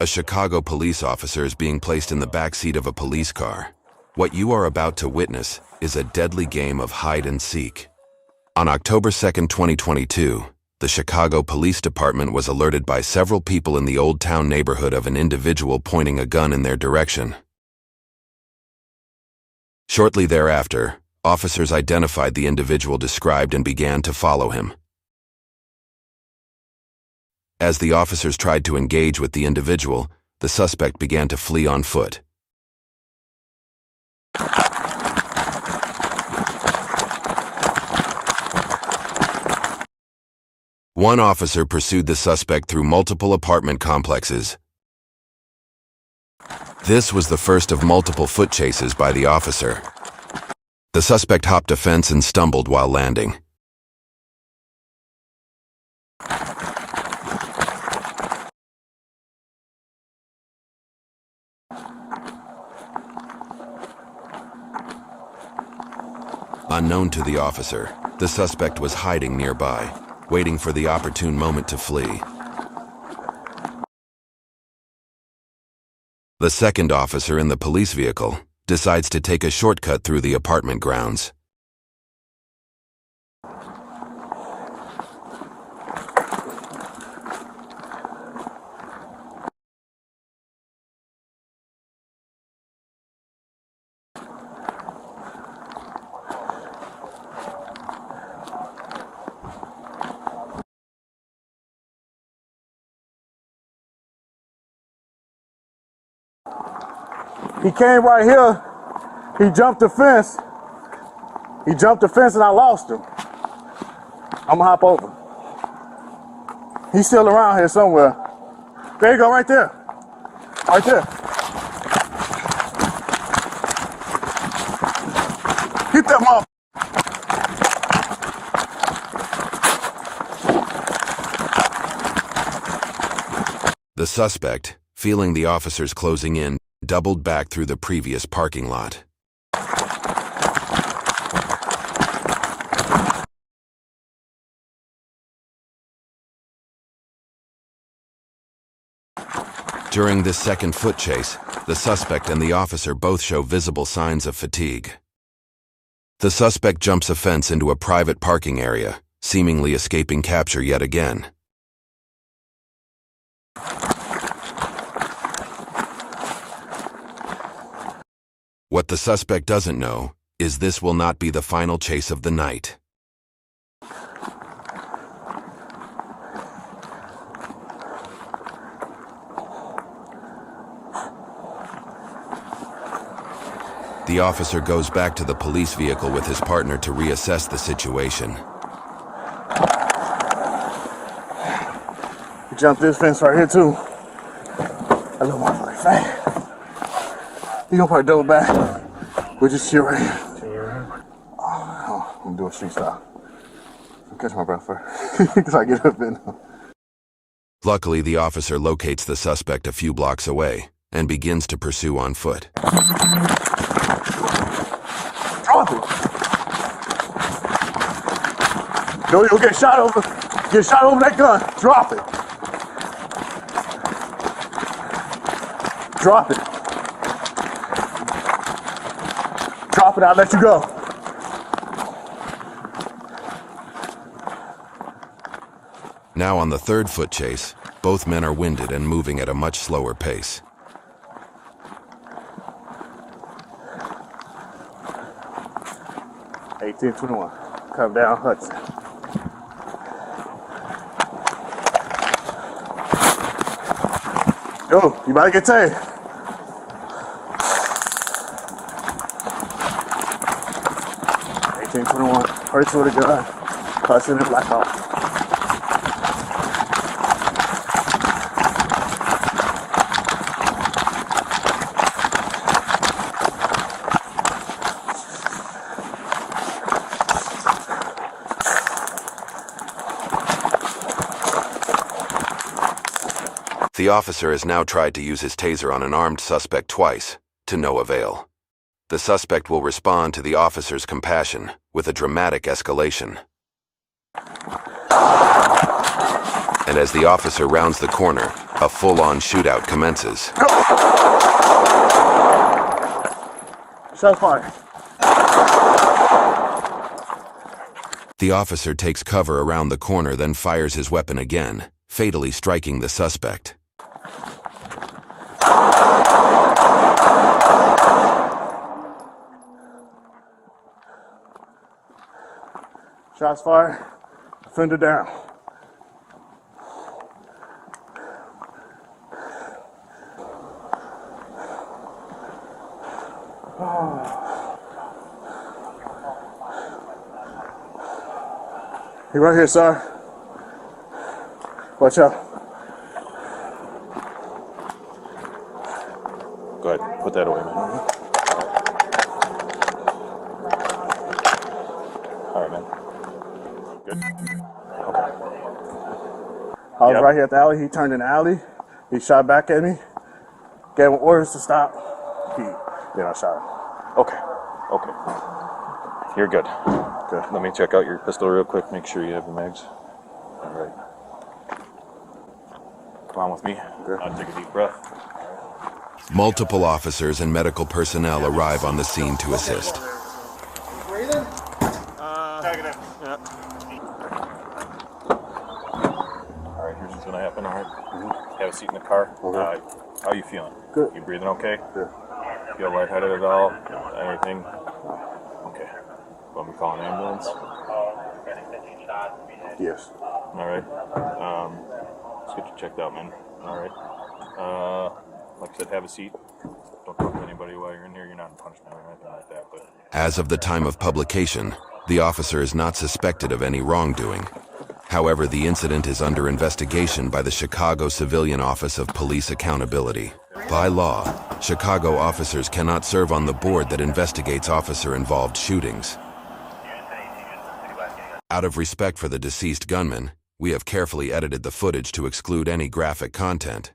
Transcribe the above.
A Chicago police officer is being placed in the backseat of a police car. What you are about to witness is a deadly game of hide and seek. On October 2, 2022, the Chicago Police Department was alerted by several people in the Old Town neighborhood of an individual pointing a gun in their direction. Shortly thereafter, officers identified the individual described and began to follow him. As the officers tried to engage with the individual, the suspect began to flee on foot. One officer pursued the suspect through multiple apartment complexes. This was the first of multiple foot chases by the officer. The suspect hopped a fence and stumbled while landing. Unknown to the officer, the suspect was hiding nearby, waiting for the opportune moment to flee. The second officer in the police vehicle decides to take a shortcut through the apartment grounds. He came right here, he jumped the fence. He jumped the fence and I lost him. I'm gonna hop over. He's still around here somewhere. There you go, right there. Right there. Get that motherfucker. The suspect, feeling the officers closing in, doubled back through the previous parking lot. During this second foot chase, the suspect and the officer both show visible signs of fatigue. The suspect jumps a fence into a private parking area, seemingly escaping capture yet again. What the suspect doesn't know is this will not be the final chase of the night. The officer goes back to the police vehicle with his partner to reassess the situation. He jumped this fence right here too. That little motherfucker fat. He gonna probably double back. We'll just chill right here. Oh, I'm gonna do a street style. I'll catch my breath first. Because I get up in. Luckily, the officer locates the suspect a few blocks away and begins to pursue on foot. Drop it. You'll get shot over. Get shot over that gun. Drop it. Drop it. Drop it, I'll let you go. Now on the third foot chase, both men are winded and moving at a much slower pace. (1821) Come down Hudson. Yo, you about to get tagged. (1821) Hurts with a gun. Hudson and Blackhawk. The officer has now tried to use his taser on an armed suspect twice, to no avail. The suspect will respond to the officer's compassion with a dramatic escalation. And as the officer rounds the corner, a full-on shootout commences. Shots fired. The officer takes cover around the corner, then fires his weapon again, fatally striking the suspect. Shots fired. Offender down. He right here, sir. Watch out. Go ahead, put that away, man. All right, man. Good. Okay. I was right here at the alley. He turned in the alley. He shot back at me. Gave him orders to stop. Then I shot him. Okay. Okay. You're good. Good. Let me check out your pistol real quick. Make sure you have the mags. All right. Come on with me. Good. I'll take a deep breath. Multiple officers and medical personnel arrive on the scene to assist. Breathing? Negative. Yeah. All right, here's what's gonna happen. All right. Mm-hmm. Have a seat in the car. Okay. How you feeling? Good. You breathing okay? Good. Feel lightheaded at all? Anything? Okay. Want me to call an ambulance? Yes. All right. Let's get you checked out, man. All right. Like I said, have a seat. Don't talk to anybody while you're in here. You're not in punishment or anything like that. But As of the time of publication, the officer is not suspected of any wrongdoing. However, the incident is under investigation by the Chicago Civilian Office of Police Accountability. By law, Chicago officers cannot serve on the board that investigates officer-involved shootings. Out of respect for the deceased gunman, we have carefully edited the footage to exclude any graphic content.